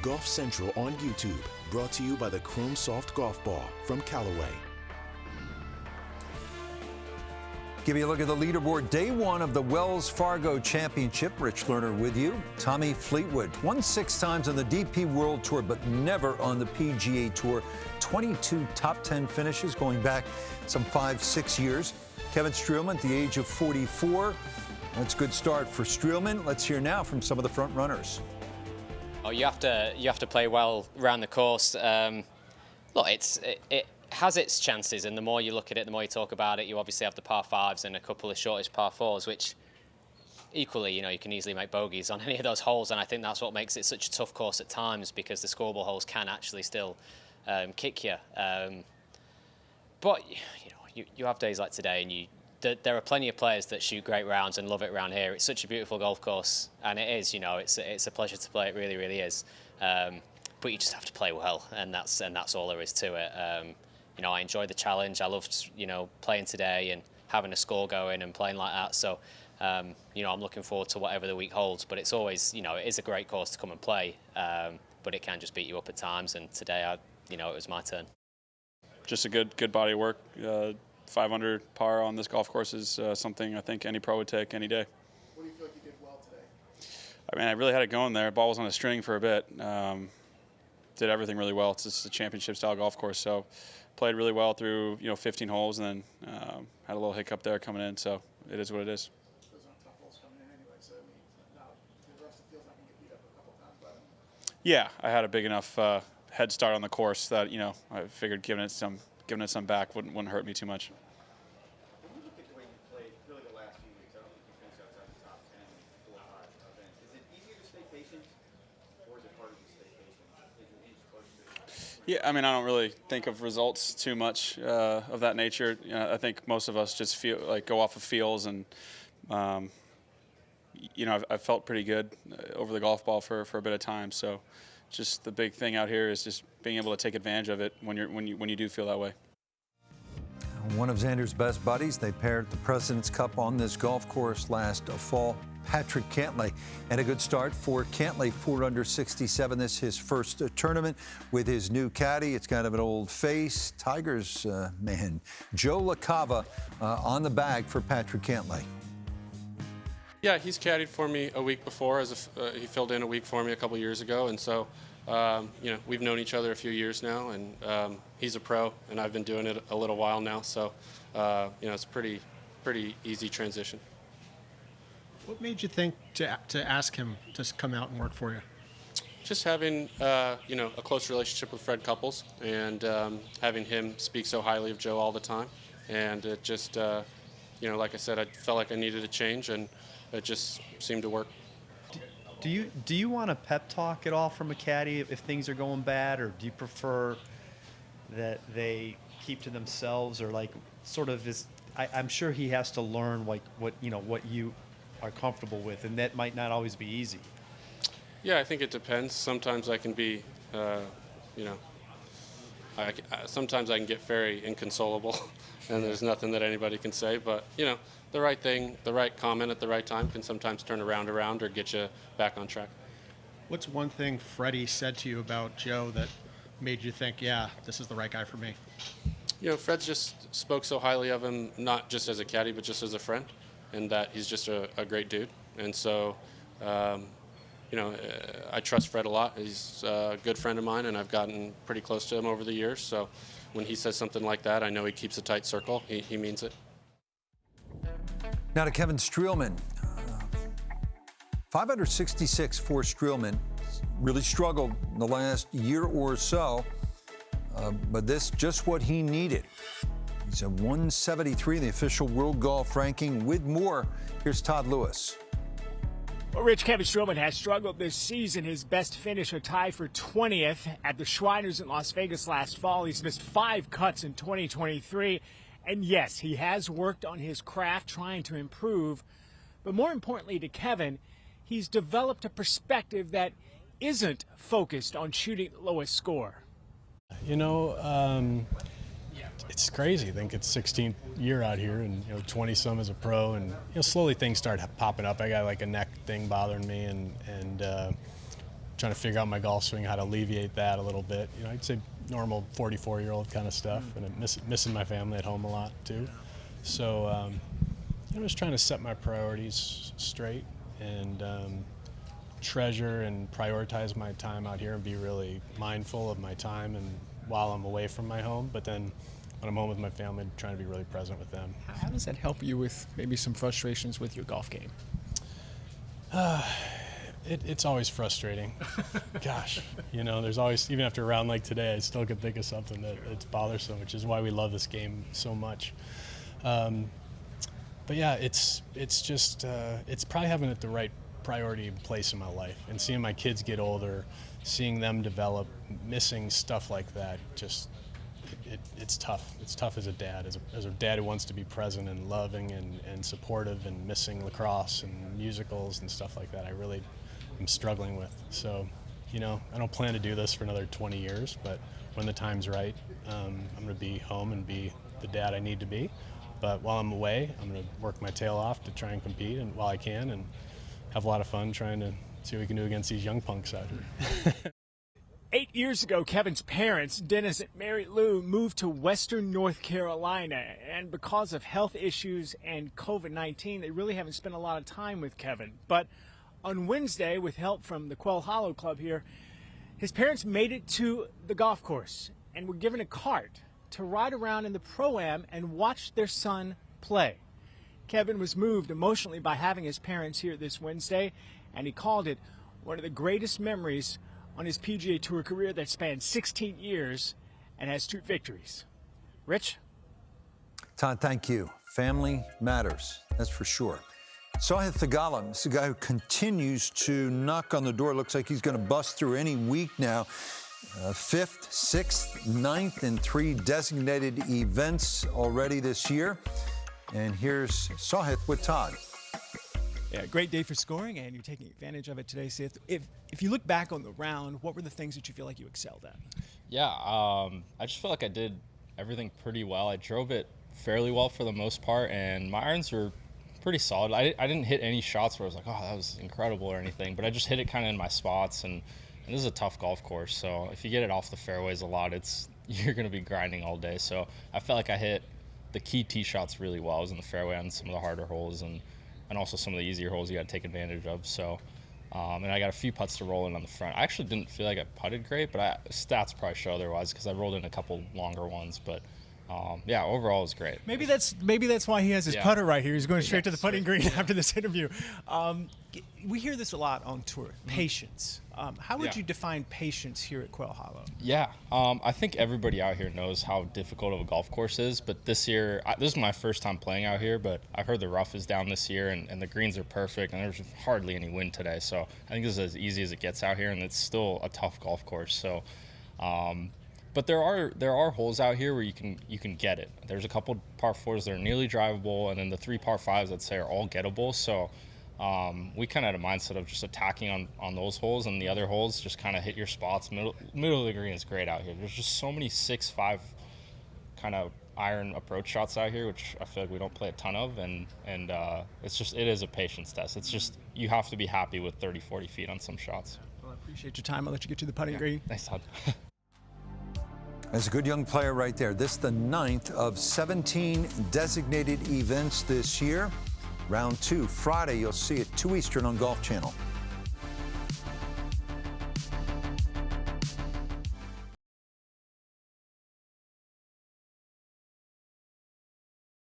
Golf Central on YouTube, brought to you by the Chrome Soft Golf Ball from Callaway. Give you a look at the leaderboard. Day one of the Wells Fargo Championship. Rich Lerner with you. Tommy Fleetwood won 6 times on the DP World Tour, but never on the PGA Tour. 22 top 10 finishes going back some 5-6 years. Kevin Streelman at the age of 44. That's a good start for Streelman. Let's hear now from some of the front runners. Oh, you have to play well around the course. Look, it has its chances, and the more you look at it, the more you talk about it. You obviously have the par 5s and a couple of shortish par 4s, which equally, you can easily make bogeys on any of those holes, and I think that's what makes it such a tough course at times, because the scoreball holes can actually still kick you. But you have days like today, and there are plenty of players that shoot great rounds and love it around here. It's such a beautiful golf course, and it is. It's a pleasure to play. It really, really is. But you just have to play well, and that's all there is to it. I enjoyed the challenge. I loved, playing today and having a score going and playing like that. So, I'm looking forward to whatever the week holds. But it's always, it is a great course to come and play. But it can just beat you up at times. And today, it was my turn. Just a good body of work. 5 under par on this golf course is something I think any pro would take any day. What do you feel like you did well today? I mean, I really had it going there. Ball was on a string for a bit. Did everything really well. It's just a championship-style golf course, so played really well through 15 holes, and then had a little hiccup there coming in. So it is what it is. Those aren't tough holes coming in anyway, so now the rest of the field's not going to get beat up a couple times by them. Yeah, I had a big enough head start on the course that I figured giving it some back wouldn't hurt me too much. When you look at the way you played, really the last few weeks, I don't think you finished outside the top 10 in 4 or 5 events. Is it easier to stay patient, or is it harder to stay patient as you inch closer to it? Yeah, I mean, I don't really think of results too much of that nature. I think most of us just go off of feels, and I felt pretty good over the golf ball for a bit of time. So, just the big thing out here is just being able to take advantage of it when you do feel that way. One of Xander's best buddies, they paired at the President's Cup on this golf course last fall. Patrick Cantlay, and a good start for Cantlay, 4 under 67. This is his first tournament with his new caddy. It's kind of an old face. Tigers man, Joe LaCava on the bag for Patrick Cantlay. Yeah, he's caddied for me a week before. He filled in a week for me a couple years ago, and so we've known each other a few years now, and he's a pro, and I've been doing it a little while now, so it's pretty easy transition. What made you think to ask him to come out and work for you? Just having a close relationship with Fred Couples, and having him speak so highly of Joe all the time, and it just like I said, I felt like I needed a change, and it just seemed to work. Do you want a pep talk at all from a caddy if things are going bad, or do you prefer that they keep to themselves, or I'm sure he has to learn what you are comfortable with, and that might not always be easy. Yeah, I think it depends. Sometimes I can be, sometimes I can get very inconsolable, and there's nothing that anybody can say. But the right thing, the right comment at the right time can sometimes turn around or get you back on track. What's one thing Freddie said to you about Joe that made you think, yeah, this is the right guy for me? Fred just spoke so highly of him, not just as a caddy, but just as a friend, and that he's just a great dude. And so, I trust Fred a lot. He's a good friend of mine, and I've gotten pretty close to him over the years. So when he says something like that, I know he keeps a tight circle. He means it. Now to Kevin Streelman. 5 under 66 for Streelman. Really struggled in the last year or so, but this just what he needed. He's a 173 in the official world golf ranking. With more, here's Todd Lewis. Well, Rich, Kevin Streelman has struggled this season. His best finish, a tie for 20th at the Shriners in Las Vegas last fall. He's missed 5 cuts in 2023. And yes, he has worked on his craft, trying to improve. But more importantly to Kevin, he's developed a perspective that isn't focused on shooting the lowest score. It's crazy. I think it's 16th year out here, and 20-some as a pro, and slowly things start popping up. I got like a neck thing bothering me, and trying to figure out my golf swing, how to alleviate that a little bit. You know, I'd say normal 44-year-old kind of stuff, and missing my family at home a lot too. So, you know, just trying to set my priorities straight and treasure and prioritize my time out here and be really mindful of my time and while I'm away from my home, but then when I'm home with my family, trying to be really present with them. How does that help you with maybe some frustrations with your golf game? It's always frustrating. Gosh, you know, there's always, even after a round like today, I still can think of something that's bothersome, which is why we love this game so much. But yeah, it's just, it's probably having it the right priority place in my life, and seeing my kids get older, seeing them develop, missing stuff like that, just, it's tough. It's tough as a dad, as a dad who wants to be present and loving and supportive, and missing lacrosse and musicals and stuff like that. I really am struggling with. So, you know, I don't plan to do this for another 20 years, but when the time's right, I'm going to be home and be the dad I need to be. But while I'm away, I'm going to work my tail off to try and compete, and while I can, and have a lot of fun trying to see what we can do against these young punks out here. 8 years ago, Kevin's parents, Dennis and Mary Lou, moved to Western North Carolina. And because of health issues and COVID-19, they really haven't spent a lot of time with Kevin. But on Wednesday, with help from the Quail Hollow Club here, his parents made it to the golf course and were given a cart to ride around in the Pro-Am and watch their son play. Kevin was moved emotionally by having his parents here this Wednesday, and he called it one of the greatest memories on his PGA Tour career that spanned 16 years and has 2 victories. Rich? Todd, thank you. Family matters, that's for sure. Sahith Theegala is a guy who continues to knock on the door. Looks like he's going to bust through any week now. 5th, 6th, 9th in 3 designated events already this year. And here's Sahith with Todd. Yeah, great day for scoring, and you're taking advantage of it today, Sahith. If you look back on the round, what were the things that you feel like you excelled at? Yeah, I just feel like I did everything pretty well. I drove it fairly well for the most part, and my irons were pretty solid. I didn't hit any shots where I was like, oh, that was incredible or anything, but I just hit it kind of in my spots, and this is a tough golf course, so if you get it off the fairways a lot, you're going to be grinding all day. So I felt like I hit the key tee shots really well. I was in the fairway on some of the harder holes, and also some of the easier holes you got to take advantage of. So, and I got a few putts to roll in on the front. I actually didn't feel like I putted great, but stats probably show otherwise because I rolled in a couple longer ones. But yeah, overall it was great. Maybe that's why he has his putter right here. He's going straight to the putting green after this interview. We hear this a lot on tour. Patience. How would you define patience here at Quail Hollow? Yeah, I think everybody out here knows how difficult of a golf course is. But this year, this is my first time playing out here. But I've heard the rough is down this year, and the greens are perfect, and there's hardly any wind today. So I think this is as easy as it gets out here, and it's still a tough golf course. So. But there are holes out here where you can get it. There's a couple par 4s that are nearly drivable, and then the 3 par 5s I'd say are all gettable. So we kind of had a mindset of just attacking on those holes, and the other holes just kind of hit your spots. Middle of the green is great out here. There's just so many 6-5 kind of iron approach shots out here, which I feel like we don't play a ton of, and it is a patience test. It's just you have to be happy with 30-40 feet on some shots. Well, I appreciate your time. I'll let you get to the putting green. Thanks, Todd. That's a good young player right there. This is the 9th of 17 designated events this year. Round 2, Friday, you'll see it 2 Eastern on Golf Channel.